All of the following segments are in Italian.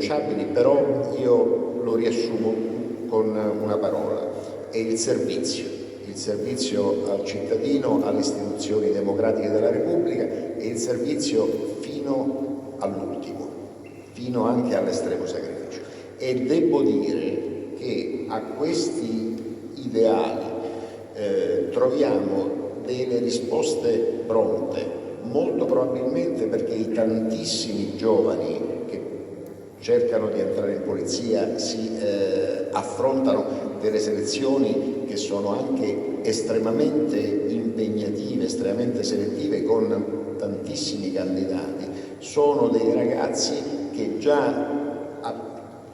irrinunciabili, però io lo riassumo con una parola: è il servizio al cittadino, alle istituzioni democratiche della Repubblica, e il servizio fino all'ultimo, fino anche all'estremo sacrificio. E devo dire che a questi ideali troviamo delle risposte pronte, molto probabilmente perché i tantissimi giovani che cercano di entrare in polizia affrontano delle selezioni che sono anche estremamente impegnative, estremamente selettive, con tantissimi candidati. Sono dei ragazzi che già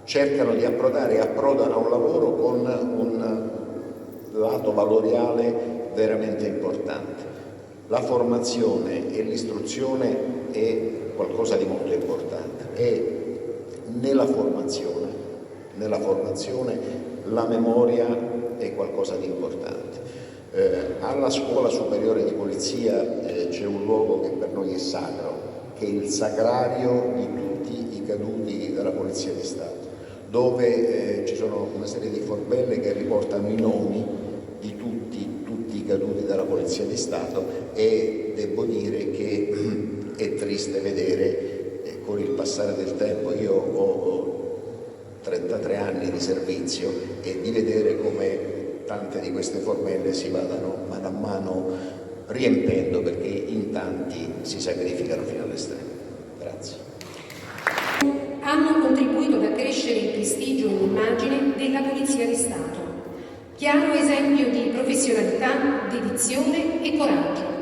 cercano di approdare e approdano a un lavoro con un lato valoriale veramente importante. La formazione e l'istruzione è qualcosa di molto importante, e nella formazione la memoria è qualcosa di importante. Alla Scuola Superiore di Polizia c'è un luogo che per noi è sacro, che è il sacrario di tutti i caduti della Polizia di Stato, dove ci sono una serie di forbelle che riportano i nomi di tutti i caduti della Polizia di Stato, e devo dire che è triste vedere, con il passare del tempo, io ho 33 anni di servizio, e di vedere come tante di queste forbelle si vadano mano a mano riempendo, perché in tanti si sacrificano fino all'estremo. Grazie. Hanno contribuito ad accrescere il prestigio e l'immagine della Polizia di Stato. Chiaro esempio di professionalità, dedizione e coraggio.